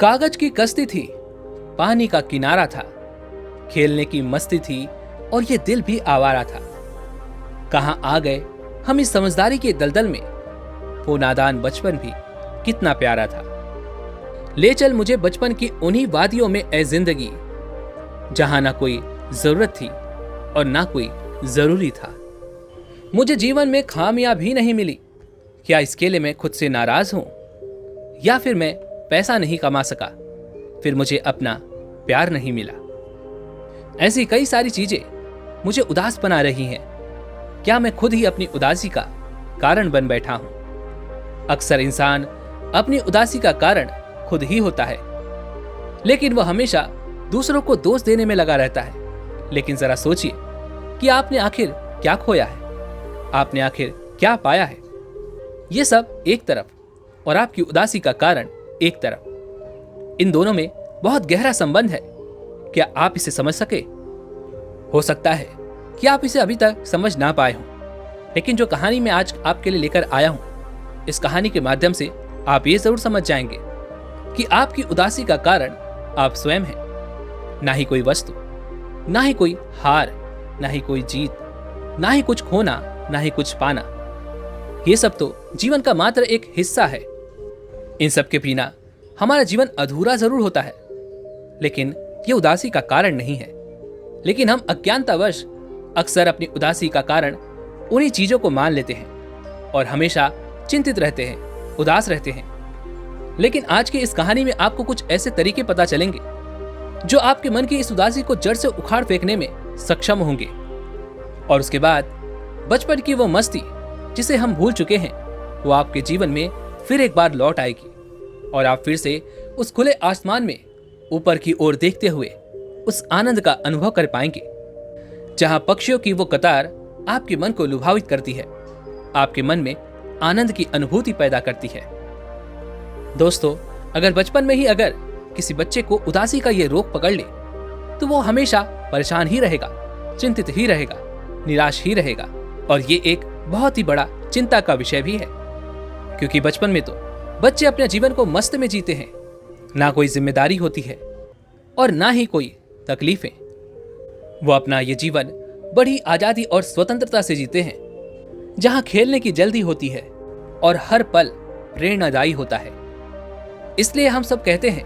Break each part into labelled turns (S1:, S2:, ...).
S1: कागज की कश्ती थी, पानी का किनारा था, खेलने की मस्ती थी और ये दिल भी आवारा था। कहां आ गए हम इस समझदारी के दलदल में, वो नादान बचपन भी कितना प्यारा था। ले चल मुझे बचपन की उन्हीं वादियों में ए जिंदगी, जहां ना कोई जरूरत थी और ना कोई जरूरी था। मुझे जीवन में खामियां भी नहीं मिली, क्या इसके लिए मैं खुद से नाराज हूं? या फिर मैं पैसा नहीं कमा सका, फिर मुझे अपना प्यार नहीं मिला। ऐसी कई सारी चीजें मुझे उदास बना रही हैं। क्या मैं खुद ही अपनी उदासी का कारण बन बैठा हूं? अक्सर इंसान अपनी उदासी का कारण खुद ही होता है, लेकिन वह हमेशा दूसरों को दोष देने में लगा रहता है। लेकिन जरा सोचिए कि आपने आखिर क्या खोया है, आपने आखिर क्या पाया है। यह सब एक तरफ और आपकी उदासी का कारण एक तरफ। इन दोनों में बहुत गहरा संबंध है। क्या आप इसे समझ सके? हो सकता है कि आप इसे अभी तक समझ ना पाए हों, लेकिन जो कहानी मैं आज आपके लिए लेकर आया हूं, इस कहानी के माध्यम से आप ये जरूर समझ जाएंगे कि आपकी उदासी का कारण आप स्वयं हैं। ना ही कोई वस्तु, ना ही कोई हार, ना ही कोई जीत, ना ही कुछ खोना, ना ही कुछ पाना। ये सब तो जीवन का मात्र एक हिस्सा है। इन सब के बिना हमारा जीवन अधूरा जरूर होता है, लेकिन ये उदासी का कारण नहीं है। लेकिन हम अज्ञानतावश अक्सर अपनी उदासी का कारण उन्हीं चीजों को मान लेते हैं और हमेशा चिंतित रहते हैं, उदास रहते हैं। लेकिन आज की इस कहानी में आपको कुछ ऐसे तरीके पता चलेंगे जो आपके मन की इस उदासी को जड़ से उखाड़ फेंकने में सक्षम होंगे। और उसके बाद बचपन की वो मस्ती जिसे हम भूल चुके हैं, वो आपके जीवन में फिर एक बार लौट आएगी और आप फिर से उस खुले आसमान में ऊपर की ओर देखते हुए उस आनंद का अनुभव कर पाएंगे, जहां पक्षियों की वो कतार आपके मन को लुभावित करती है, आपके मन में आनंद की अनुभूति पैदा करती है। दोस्तों, अगर बचपन में ही अगर किसी बच्चे को उदासी का ये रोग पकड़ ले, तो वो हमेशा परेशान ही रहेगा, चिंतित ही रहेगा, निराश ही रहेगा। और ये एक बहुत ही बड़ा चिंता का विषय भी है, क्योंकि बचपन में तो बच्चे अपने जीवन को मस्त में जीते हैं। ना कोई जिम्मेदारी होती है और ना ही कोई तकलीफें। वो अपना ये जीवन बड़ी आजादी और स्वतंत्रता से जीते हैं, जहां खेलने की जल्दी होती है और हर पल प्रेरणादायी होता है। इसलिए हम सब कहते हैं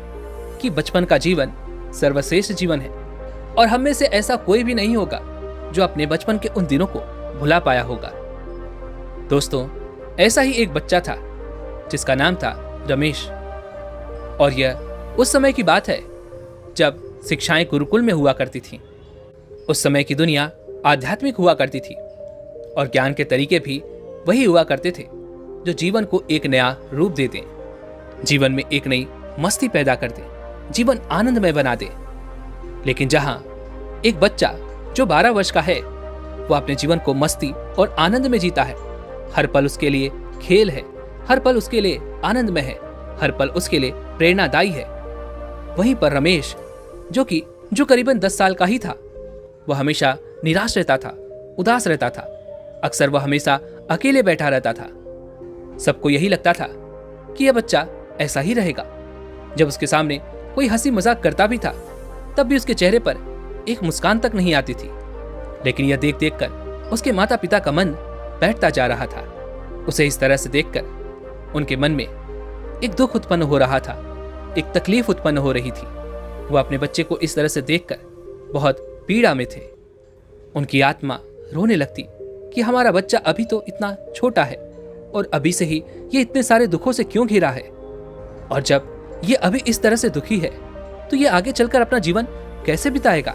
S1: कि बचपन का जीवन सर्वश्रेष्ठ जीवन है, और हम में से ऐसा कोई भी नहीं होगा जो अपने बचपन के उन दिनों को भुला पाया होगा। दोस्तों, ऐसा ही एक बच्चा था जिसका नाम था रमेश। और यह उस समय की बात है जब शिक्षाएं गुरुकुल में हुआ करती थीं। उस समय की दुनिया आध्यात्मिक हुआ करती थी और ज्ञान के तरीके भी वही हुआ करते थे जो जीवन को एक नया रूप दे दें, जीवन में एक नई मस्ती पैदा कर दें, जीवन आनंदमय बना दे। लेकिन जहां एक बच्चा जो 12 वर्ष का है, वो अपने जीवन को मस्ती और आनंद में जीता है, हर पल उसके लिए खेल है, हर पल उसके लिए आनंदमय है, हर पल उसके लिए प्रेरणादायी है। वहीं पर रमेश जो करीबन 10 साल का ही था, वह हमेशा निराश रहता था, उदास रहता था। अक्सर वह हमेशा अकेले बैठा रहता था। सबको यही लगता था कि यह बच्चा ऐसा ही रहेगा। जब उसके सामने कोई हंसी मजाक करता भी था, तब भी उसके चेहरे पर एक मुस्कान तक नहीं आती थी। लेकिन यह देख देख कर उसके माता पिता का मन बैठता जा रहा था। उसे इस तरह से देखकर उनके मन में एक दुख उत्पन्न हो रहा था, एक तकलीफ उत्पन्न हो रही थी। वह अपने बच्चे को इस तरह से देखकर बहुत पीड़ा में थे। उनकी आत्मा रोने लगती कि हमारा बच्चा अभी तो इतना छोटा है और अभी से ही ये इतने सारे दुखों से क्यों घिरा है, और जब ये अभी इस तरह से दुखी है तो ये आगे चलकर अपना जीवन कैसे बिताएगा।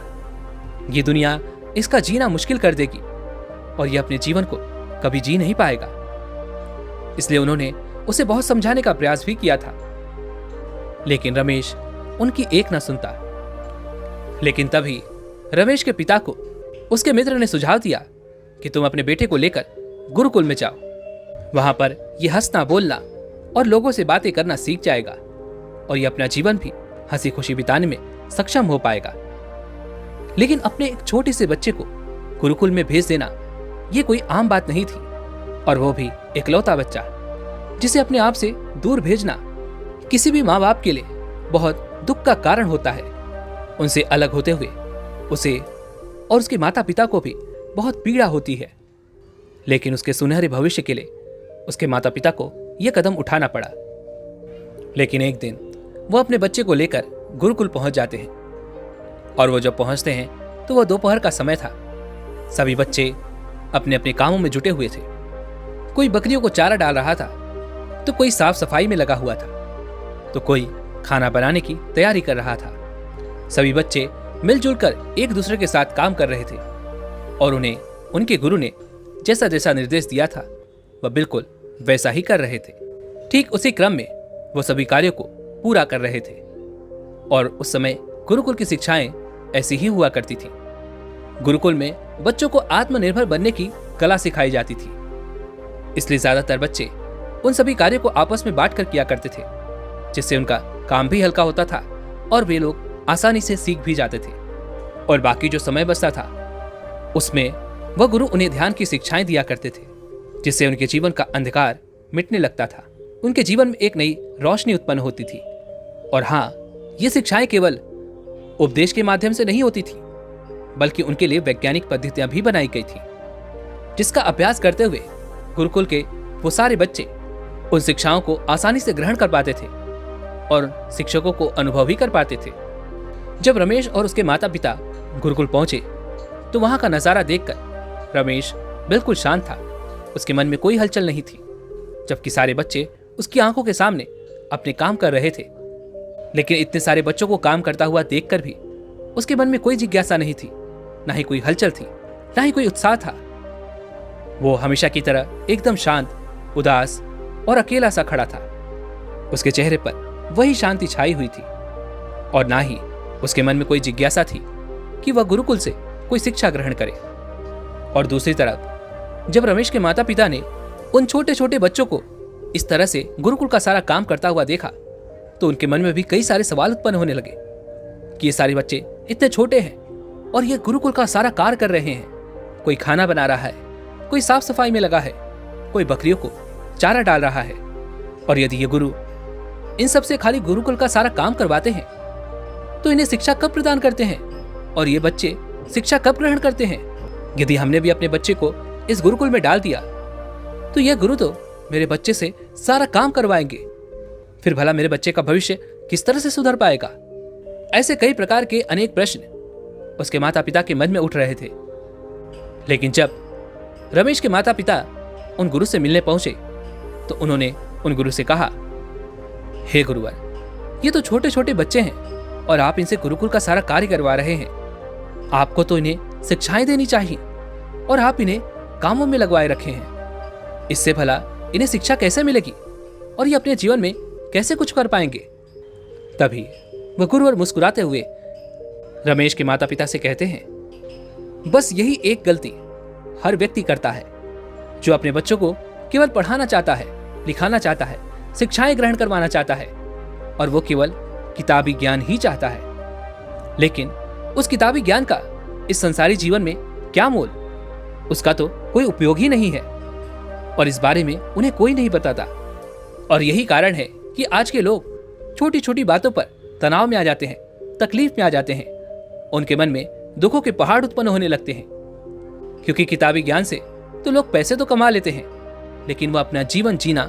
S1: ये दुनिया इसका जीना मुश्किल कर देगी और ये अपने जीवन को कभी जी नहीं पाएगा। इसलिए उन्होंने उसे बहुत समझाने का प्रयास भी किया था, लेकिन उनकी एक ना सुनता। लेकिन तभी रमेश के पिता को उसके मित्र ने सुझाव दिया कि तुम अपने बेटे को लेकर गुरुकुल में जाओ, वहां पर यह हंसना बोलना और लोगों से बातें करना सीख जाएगा और यह अपना जीवन भी हंसी खुशी बिताने में सक्षम हो पाएगा। लेकिन अपने एक छोटे से बच्चे को गुरुकुल में भेज देना यह कोई आम बात नहीं थी, और वो भी इकलौता बच्चा जिसे अपने आप से दूर भेजना किसी भी माँ बाप के लिए बहुत दुख का कारण होता है। उनसे अलग होते हुए उसे और उसके माता पिता को भी बहुत पीड़ा होती है। लेकिन उसके सुनहरे भविष्य के लिए उसके माता पिता को यह कदम उठाना पड़ा। लेकिन एक दिन वो अपने बच्चे को लेकर गुरुकुल पहुंच जाते हैं, और वो जब पहुंचते हैं तो वह दोपहर का समय था। सभी बच्चे अपने अपने कामों में जुटे हुए थे। कोई बकरियों को चारा डाल रहा था, तो कोई साफ सफाई में लगा हुआ था, तो कोई खाना बनाने की तैयारी कर रहा था। सभी बच्चे मिलजुल कर एक दूसरे के साथ काम कर रहे थे, और उन्हें उनके गुरु ने जैसा जैसा निर्देश दिया था वह बिल्कुल वैसा ही कर रहे थे। ठीक उसी क्रम में वो सभी कार्यों को पूरा कर रहे थे। और उस समय गुरुकुल की शिक्षाएं ऐसी ही हुआ करती थी। गुरुकुल में बच्चों को आत्मनिर्भर बनने की कला सिखाई जाती थी, इसलिए ज्यादातर बच्चे उन सभी कार्यों को आपस में बांट कर किया करते थे, जिससे उनका काम भी हल्का होता था और वे लोग आसानी से सीख भी जाते थे। और बाकी जो समय बचता था उसमें वह गुरु उन्हें ध्यान की शिक्षाएं दिया करते थे, जिससे उनके जीवन का अंधकार मिटने लगता था। उनके जीवन में एक नई रोशनी उत्पन्न होती थी। और हाँ, ये शिक्षाएं केवल उपदेश के माध्यम से नहीं होती थी, बल्कि उनके लिए वैज्ञानिक पद्धतियां भी बनाई गई थी, जिसका अभ्यास करते हुए गुरुकुल के वो सारे बच्चे उन शिक्षाओं को आसानी से ग्रहण कर पाते थे और शिक्षकों को अनुभव भी कर पाते थे। जब रमेश और उसके माता पिता गुरुकुल पहुंचे तो वहां का नजारा देखकर रमेश बिल्कुल शांत था। उसके मन में कोई हलचल नहीं थी, जबकि सारे बच्चे उसकी आंखों के सामने अपने काम कर रहे थे। लेकिन इतने सारे बच्चों को काम करता हुआ देखकर भी उसके मन में कोई जिज्ञासा नहीं थी, ना ही कोई हलचल थी, ना ही कोई उत्साह था। वो हमेशा की तरह एकदम शांत, उदास और अकेला सा खड़ा था। उसके चेहरे पर वही शांति छाई हुई थी, और ना ही उसके मन में कोई जिज्ञासा थी कि वह गुरुकुल से कोई शिक्षा ग्रहण करे। और दूसरी तरफ जब रमेश के माता पिता ने उन छोटे छोटे बच्चों को इस तरह से गुरुकुल का सारा काम करता हुआ देखा, तो उनके मन में भी कई सारे सवाल उत्पन्न होने लगे कि ये सारे बच्चे इतने छोटे हैं और ये गुरुकुल का सारा कार्य कर रहे हैं। कोई खाना बना रहा है, कोई साफ सफाई में लगा है, कोई बकरियों को चारा डाल रहा है। और यदि ये गुरु इन सब से खाली गुरुकुल का सारा काम करवाते हैं, तो इन्हें शिक्षा कब प्रदान करते हैं और ये बच्चे शिक्षा कब ग्रहण करते हैं? यदि हमने भी अपने बच्चे को इस गुरुकुल में डाल दिया, तो यह गुरु तो मेरे बच्चे से सारा काम करवाएंगे। फिर भला मेरे बच्चे का भविष्य किस तरह से सुधर पाएगा? ऐसे कई प्रकार के अनेक प्रश्न उसके माता पिता के मन में उठ रहे थे। लेकिन जब रमेश के माता पिता उन गुरु से मिलने पहुंचे, तो उन्होंने उन गुरु से कहा, हे गुरुवर, ये तो छोटे छोटे बच्चे हैं और आप इनसे गुरुकुल का सारा कार्य करवा रहे हैं। आपको तो इन्हें शिक्षाएं देनी चाहिए और आप इन्हें कामों में लगवाए रखे हैं। इससे भला इन्हें शिक्षा कैसे मिलेगी और ये अपने जीवन में कैसे कुछ कर पाएंगे? तभी वह गुरुवर मुस्कुराते हुए रमेश के माता पिता से कहते हैं, बस यही एक गलती हर व्यक्ति करता है, जो अपने बच्चों को केवल पढ़ाना चाहता है, लिखाना चाहता है, शिक्षाएं ग्रहण करवाना चाहता है, और वो केवल किताबी ज्ञान ही चाहता है। लेकिन उस किताबी ज्ञान का इस संसारी जीवन में क्या मोल? उसका तो कोई उपयोग ही नहीं है, और इस बारे में उन्हें कोई नहीं बताता। और यही कारण है कि आज के लोग छोटी छोटी बातों पर तनाव में आ जाते हैं, तकलीफ में आ जाते हैं। उनके मन में दुखों के पहाड़ उत्पन्न होने लगते हैं, क्योंकि किताबी ज्ञान से तो लोग पैसे तो कमा लेते हैं, लेकिन वो अपना जीवन जीना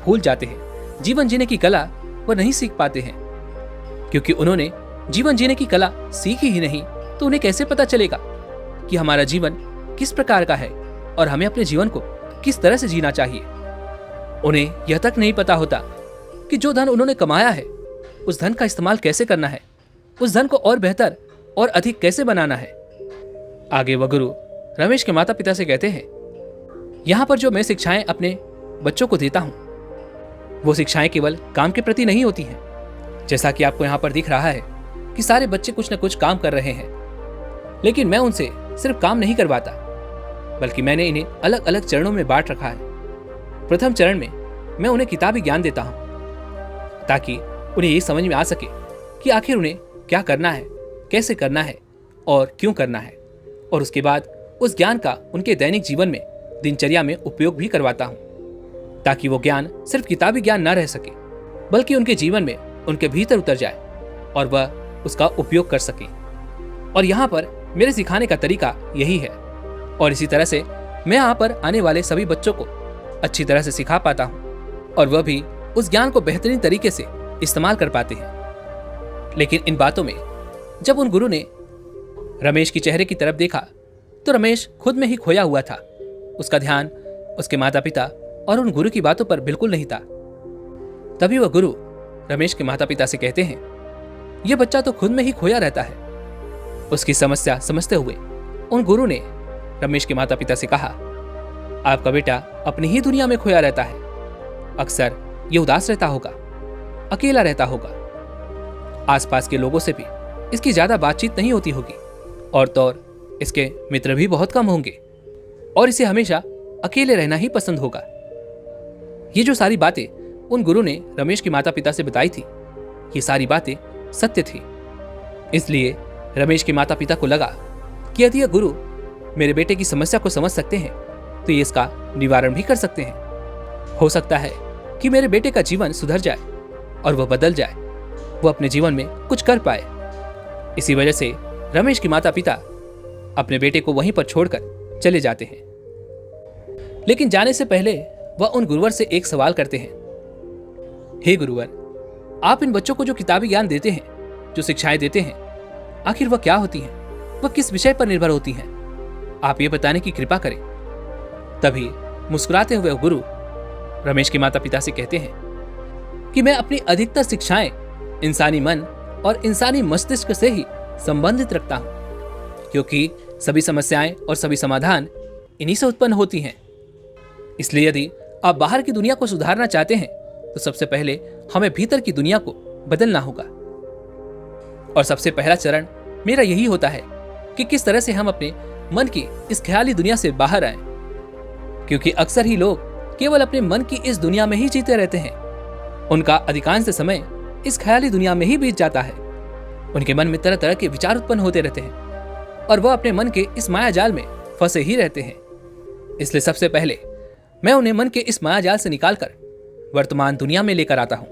S1: भूल जाते हैं। जीवन जीने की कला वो नहीं सीख पाते हैं, क्योंकि उन्होंने जीवन जीने की कला सीखी ही नहीं, तो उन्हें कैसे पता चलेगा कि हमारा जीवन किस प्रकार का है और हमें अपने जीवन को किस तरह से जीना चाहिए। उन्हें यह तक नहीं पता होता कि जो धन उन्होंने कमाया है, उस धन का इस्तेमाल कैसे करना है, उस धन को और बेहतर और अधिक कैसे बनाना है। आगे वह गुरु रमेश के माता पिता से कहते हैं, यहाँ पर जो मैं शिक्षाएं अपने बच्चों को देता हूँ, वो शिक्षाएं केवल काम के प्रति नहीं होती हैं। जैसा कि आपको यहाँ पर दिख रहा है कि सारे बच्चे कुछ न कुछ काम कर रहे हैं, लेकिन मैं उनसे सिर्फ काम नहीं करवाता, बल्कि मैंने इन्हें अलग अलग चरणों में बांट रखा है। प्रथम चरण में मैं उन्हें किताबी ज्ञान देता हूँ, ताकि उन्हें ये समझ में आ सके कि आखिर उन्हें क्या करना है, कैसे करना है और क्यों करना है। और उसके बाद उस ज्ञान का उनके दैनिक जीवन में, दिनचर्या में उपयोग भी करवाता हूँ, ताकि वो ज्ञान सिर्फ किताबी ज्ञान न रह सके, बल्कि उनके जीवन में, उनके भीतर उतर जाए और वह उसका उपयोग कर सके। और यहाँ पर मेरे सिखाने का तरीका यही है, और इसी तरह से मैं यहाँ पर आने वाले सभी बच्चों को अच्छी तरह से सिखा पाता हूँ, और वह भी उस ज्ञान को बेहतरीन तरीके से इस्तेमाल कर पाते हैं। लेकिन इन बातों में जब उन गुरु ने रमेश की चेहरे की तरफ देखा तो रमेश खुद में ही खोया हुआ था। उसका ध्यान उसके माता पिता और उन गुरु की बातों पर बिल्कुल नहीं था। तभी वह गुरु रमेश के माता पिता से कहते हैं, यह बच्चा तो खुद में ही खोया रहता है। उसकी समस्या समझते हुए उन गुरु ने रमेश के माता पिता से कहा, आपका बेटा अपनी ही दुनिया में खोया रहता है। अक्सर ये उदास रहता होगा, अकेला रहता होगा। आसपास के लोगों से भी इसकी ज्यादा बातचीत नहीं होती होगी, और तो और इसके मित्र भी बहुत कम होंगे, और इसे हमेशा अकेले रहना ही पसंद होगा। ये जो सारी बातें उन गुरु ने रमेश के माता पिता से बताई थी, ये सारी बातें सत्य थी। इसलिए रमेश के माता पिता को लगा कि यदि यह गुरु मेरे बेटे की समस्या को समझ सकते हैं तो ये इसका निवारण भी कर सकते हैं। हो सकता है कि मेरे बेटे का जीवन सुधर जाए और वह बदल जाए, वह अपने जीवन में कुछ कर पाए। इसी वजह से रमेश के माता पिता अपने बेटे को वहीं पर छोड़कर चले जाते हैं। लेकिन जाने से पहले वह उन गुरुवर से एक सवाल करते हैं, हे गुरुवर, आप इन बच्चों को जो किताबी ज्ञान देते हैं, जो शिक्षाएं देते हैं, आखिर वह क्या होती हैं? वह किस विषय पर निर्भर होती हैं? आप ये बताने की कृपा करें। तभी मुस्कुराते हुए गुरु रमेश के माता पिता से कहते हैं कि मैं अपनी अधिकतर शिक्षाएं इंसानी मन और इंसानी मस्तिष्क से ही संबंधित रखता हूं, क्योंकि सभी समस्याएं और सभी समाधान इन्हीं से उत्पन्न होती हैं। इसलिए यदि आप बाहर की दुनिया को सुधारना चाहते हैं तो सबसे पहले हमें भीतर की दुनिया को बदलना होगा। और सबसे पहला चरण मेरा यही होता है कि किस तरह से हम अपने मन की इस ख्याली दुनिया से बाहर आएं, क्योंकि अक्सर ही लोग केवल अपने मन की इस दुनिया में ही जीते रहते हैं। उनका अधिकांश समय इस ख्याली दुनिया में ही बीत जाता है। उनके मन में तरह तरह के विचार उत्पन्न होते रहते हैं और वह अपने मन के इस माया जाल में फंसे ही रहते हैं। इसलिए सबसे पहले मैं उन्हें मन के इस माया जाल से निकालकर वर्तमान दुनिया में लेकर आता हूं।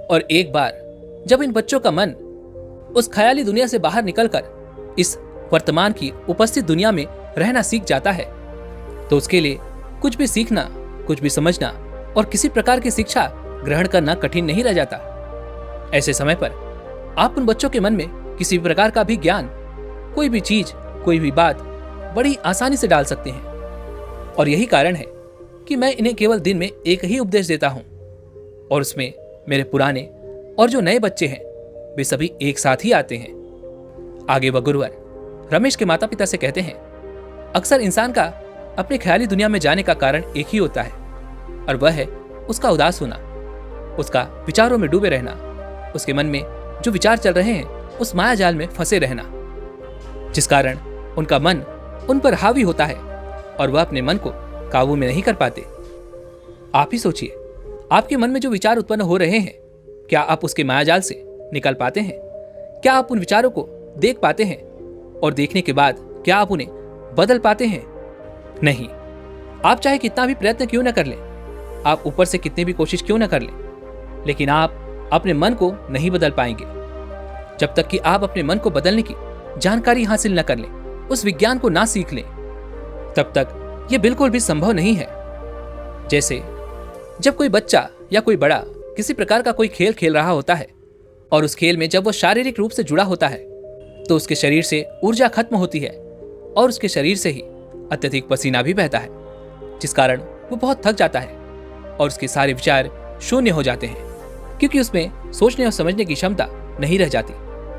S1: और एक बार जब इन बच्चों का मन उस ख्याली दुनिया से बाहर निकलकर इस वर्तमान की उपस्थित दुनिया में रहना सीख जाता है तो उसके लिए कुछ भी सीखना, कुछ भी समझना और किसी प्रकार की शिक्षा ग्रहण करना कठिन नहीं रह जाता। ऐसे समय पर आप उन बच्चों के मन में किसी भी प्रकार का भी ज्ञान, कोई भी चीज, कोई भी बात बड़ी आसानी से डाल सकते हैं। और यही कारण है कि मैं इन्हें केवल दिन में एक ही उपदेश देता हूं, और उसमें मेरे पुराने और जो नए बच्चे हैं वे सभी एक साथ ही आते हैं। आगे वह गुरुवर रमेश के माता पिता से कहते हैं, अक्सर इंसान का अपनी ख्याली दुनिया में जाने का कारण एक ही होता है, और वह है उसका उदास होना, उसका विचारों में डूबे रहना, उसके मन में जो विचार चल रहे हैं उस माया जाल में फंसे रहना, जिस कारण उनका मन उन पर हावी होता है और वह अपने मन को काबू में नहीं कर पाते। आप ही सोचिए, आपके मन में जो विचार उत्पन्न हो रहे हैं, क्या आप उसके मायाजाल से निकल पाते हैं? क्या आप उन विचारों को देख पाते हैं? और देखने के बाद क्या आप उन्हें बदल पाते हैं? नहीं। आप चाहे कितना भी प्रयत्न क्यों न कर लें, आप ऊपर से कितनी भी कोशिश क्यों न कर लें, लेकिन आप अपने मन को नहीं बदल पाएंगे। जब तक कि आप अपने मन को बदलने की जानकारी हासिल न कर लें, उस विज्ञान को ना सीख लें, तब तक यह बिल्कुल भी संभव नहीं है। जैसे जब कोई बच्चा या कोई बड़ा किसी प्रकार का कोई खेल खेल रहा होता है और उस खेल में जब वो शारीरिक रूप से जुड़ा होता है तो उसके शरीर से ऊर्जा खत्म होती है और उसके शरीर से ही अत्यधिक पसीना भी बहता है, जिस कारण वो बहुत थक जाता है और उसके सारे विचार शून्य हो जाते हैं, क्योंकि उसमें सोचने और समझने की क्षमता नहीं रह जाती।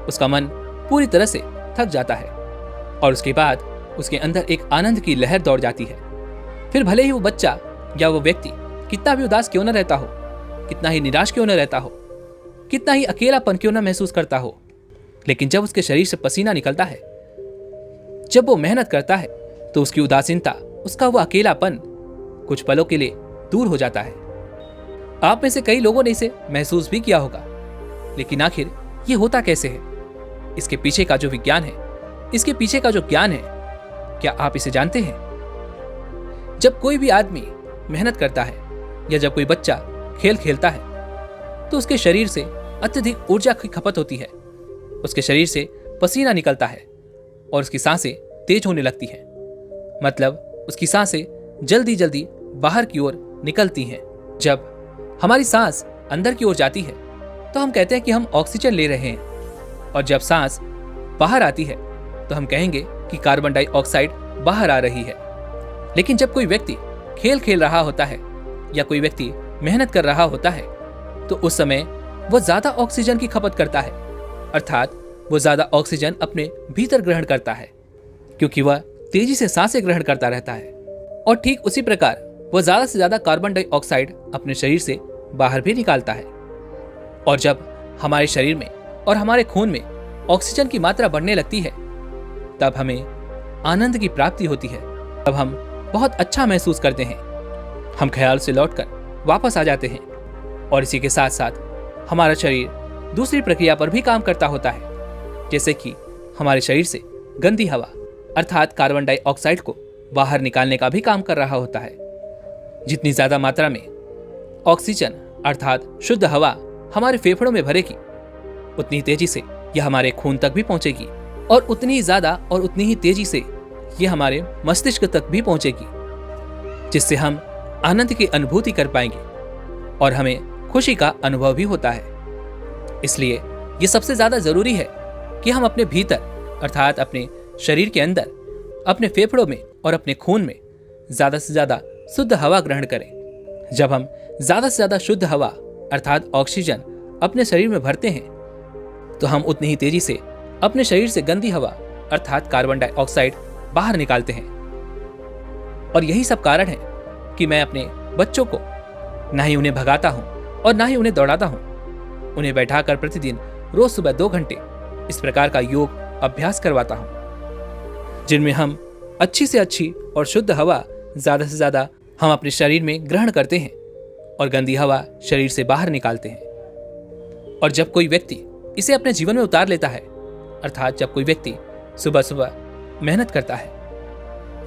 S1: उसका मन पूरी तरह से थक जाता है और उसके बाद उसके अंदर एक आनंद की लहर दौड़ जाती है। फिर भले ही वो बच्चा या वो व्यक्ति कितना भी उदास क्यों न रहता हो, कितना ही निराश क्यों न रहता हो, कितना ही अकेलापन क्यों न महसूस करता हो, लेकिन जब उसके शरीर से पसीना निकलता है, जब वो मेहनत करता है, तो उसकी उदासीनता, उसका वो अकेलापन कुछ पलों के लिए दूर हो जाता है। आप में से कई लोगों ने इसे महसूस भी किया होगा, लेकिन आखिर ये होता कैसे है? इसके पीछे का जो विज्ञान है, इसके पीछे का जो ज्ञान है, क्या आप इसे जानते हैं? जब कोई भी आदमी मेहनत करता है या जब कोई बच्चा खेल खेलता है तो उसके शरीर से अत्यधिक ऊर्जा की खपत होती है। उसके शरीर से पसीना निकलता है और उसकी सांसें तेज होने लगती हैं। मतलब उसकी सांसें जल्दी जल्दी बाहर की ओर निकलती हैं। जब हमारी सांस अंदर की ओर जाती है तो हम कहते हैं कि हम ऑक्सीजन ले रहे हैं, और जब सांस बाहर आती है तो हम कहेंगे कि कार्बन डाइऑक्साइड बाहर आ रही है। लेकिन जब कोई व्यक्ति खेल खेल रहा होता है या कोई व्यक्ति मेहनत कर रहा होता है तो उस समय वो ज्यादा ऑक्सीजन की खपत करता है, अर्थात वो ज्यादा ऑक्सीजन अपने भीतर ग्रहण करता है, क्योंकि वह तेजी से सांसें ग्रहण करता रहता है। और ठीक उसी प्रकार वह ज्यादा से ज्यादा कार्बन डाइऑक्साइड अपने शरीर से बाहर भी निकालता है। और जब हमारे शरीर में और हमारे खून में ऑक्सीजन की मात्रा बढ़ने लगती है तब हमें आनंद की प्राप्ति होती है। तब हम बहुत अच्छा महसूस करते हैं। हम ख्याल से लौटकर वापस आ जाते हैं और इसी के साथ साथ हमारा शरीर दूसरी प्रक्रिया पर भी काम करता होता है, जैसे कि हमारे शरीर से गंदी हवा अर्थात कार्बन डाइऑक्साइड को बाहर निकालने का भी काम कर रहा होता है। जितनी ज्यादा मात्रा में ऑक्सीजन अर्थात शुद्ध हवा हमारे फेफड़ों में भरेगी उतनी तेजी से यह हमारे खून तक भी पहुंचेगी, और उतनी ही ज्यादा और उतनी ही तेजी से यह हमारे मस्तिष्क तक भी पहुंचेगी, जिससे हम आनंद की अनुभूति कर पाएंगे और हमें खुशी का अनुभव भी होता है। इसलिए यह सबसे ज्यादा जरूरी है कि हम अपने भीतर अर्थात अपने शरीर के अंदर, अपने फेफड़ों में और अपने खून में ज्यादा से ज्यादा शुद्ध हवा ग्रहण करें। जब हम ज्यादा से ज्यादा शुद्ध हवा अर्थात ऑक्सीजन अपने शरीर में भरते हैं तो हम उतनी ही तेजी से अपने शरीर से गंदी हवा अर्थात कार्बन डाइऑक्साइड बाहर निकालते हैं। और यही सब कारण है कि मैं अपने बच्चों को ना ही उन्हें भगाता हूं और ना ही उन्हें दौड़ाता हूं, उन्हें बैठाकर प्रतिदिन रोज सुबह 2 घंटे इस प्रकार का योग अभ्यास करवाता हूं, जिनमें हम अच्छी से अच्छी और शुद्ध हवा ज्यादा से ज्यादा हम अपने शरीर में ग्रहण करते हैं और गंदी हवा शरीर से बाहर निकालते हैं। और जब कोई व्यक्ति इसे अपने जीवन में उतार लेता है, अर्थात जब कोई व्यक्ति सुबह सुबह मेहनत करता है,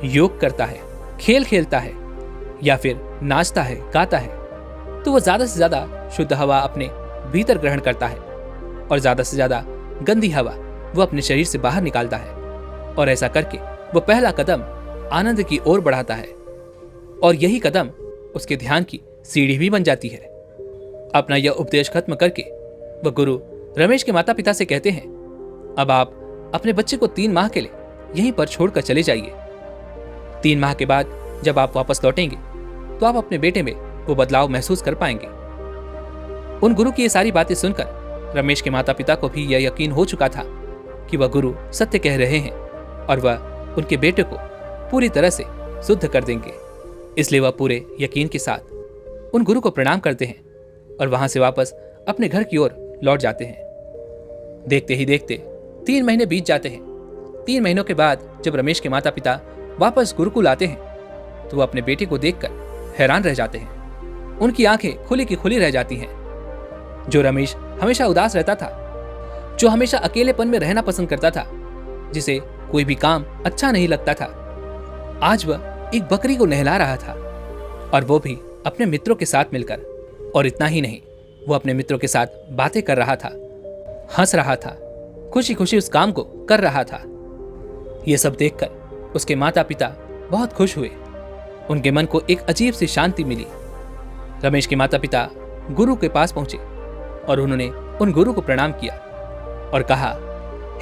S1: योग करता है, खेल खेलता है या फिर नाचता है, गाता है, तो वह ज्यादा से ज्यादा शुद्ध हवा अपने भीतर ग्रहण करता है और ज्यादा से ज्यादा गंदी हवा वह अपने शरीर से बाहर निकालता है। और ऐसा करके वह पहला कदम आनंद की ओर बढ़ाता है और यही कदम उसके ध्यान की सीढ़ी भी बन जाती है। अपना यह उपदेश खत्म करके वह गुरु रमेश के माता पिता से कहते हैं, अब आप अपने बच्चे को 3 माह के लिए यहीं पर छोड़कर चले जाइए। 3 माह के बाद जब आप वापस लौटेंगे तो आप अपने बेटे में वो बदलाव महसूस कर पाएंगे। उन गुरु की ये सारी बातें सुनकर रमेश के माता पिता को भी यह यकीन हो चुका था कि वह गुरु सत्य कह रहे हैं और वह उनके बेटे को पूरी तरह से शुद्ध कर देंगे। इसलिए वह पूरे यकीन के साथ उन गुरु को प्रणाम करते हैं और वहां से वापस अपने घर की ओर लौट जाते हैं। देखते ही देखते 3 महीने बीत जाते हैं। 3 महीनों के बाद जब रमेश के माता पिता वापस गुरुकुल आते हैं तो वह अपने बेटे को देखकर हैरान रह जाते हैं। उनकी आंखें खुली की खुली रह जाती हैं। जो रमेश हमेशा उदास रहता था, जो हमेशा अकेलेपन में रहना पसंद करता था, जिसे कोई भी काम अच्छा नहीं लगता था, आज वह एक बकरी को नहला रहा था और वो भी अपने मित्रों के साथ मिलकर। और इतना ही नहीं, वो अपने मित्रों के साथ बातें कर रहा था, हंस रहा था, खुशी खुशी उस काम को कर रहा था। ये सब देखकर उसके माता पिता बहुत खुश हुए। उनके मन को एक अजीब सी शांति मिली। रमेश के माता पिता गुरु के पास पहुंचे और उन्होंने उन गुरु को प्रणाम किया और कहा,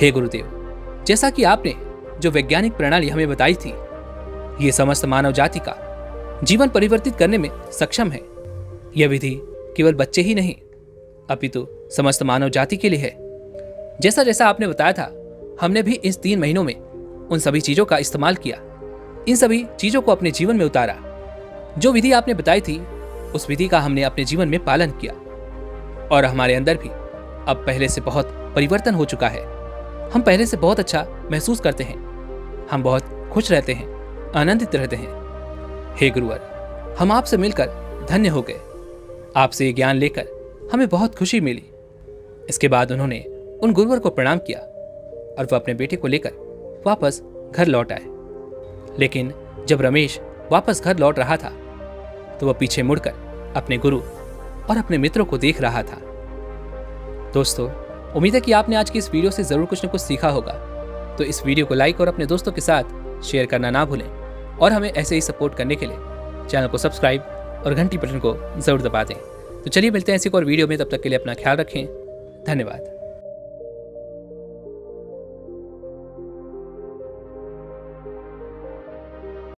S1: हे गुरुदेव, जैसा कि आपने जो वैज्ञानिक प्रणाली हमें बताई थी, ये समस्त मानव जाति का जीवन परिवर्तित करने में सक्षम है। यह विधि केवल बच्चे ही नहीं अपितु समस्त मानव जाति के लिए है। जैसा जैसा आपने बताया था, हमने भी इस 3 महीनों में उन सभी चीजों का इस्तेमाल किया, इन सभी चीजों को अपने जीवन में उतारा। जो विधि आपने बताई थी उस विधि का हमने अपने जीवन में पालन किया और हमारे अंदर भी अब पहले से बहुत परिवर्तन हो चुका है। हम पहले से बहुत अच्छा महसूस करते हैं, हम बहुत खुश रहते हैं, आनंदित रहते हैं। हे गुरुवर, हम आपसे मिलकर धन्य हो गए। आपसे ये ज्ञान लेकर हमें बहुत खुशी मिली। इसके बाद उन्होंने उन गुरुवर को प्रणाम किया और वह अपने बेटे को लेकर वापस घर लौट आए। लेकिन जब रमेश वापस घर लौट रहा था तो वह पीछे मुड़कर अपने गुरु और अपने मित्रों को देख रहा था। दोस्तों, उम्मीद है कि आपने आज की इस वीडियो से ज़रूर कुछ न कुछ सीखा होगा। तो इस वीडियो को लाइक और अपने दोस्तों के साथ शेयर करना ना भूलें और हमें ऐसे ही सपोर्ट करने के लिए चैनल को सब्सक्राइब और घंटी बटन को ज़रूर दबा दें। तो चलिए मिलते हैं ऐसी एक और वीडियो में, तब तक के लिए अपना ख्याल रखें। धन्यवाद।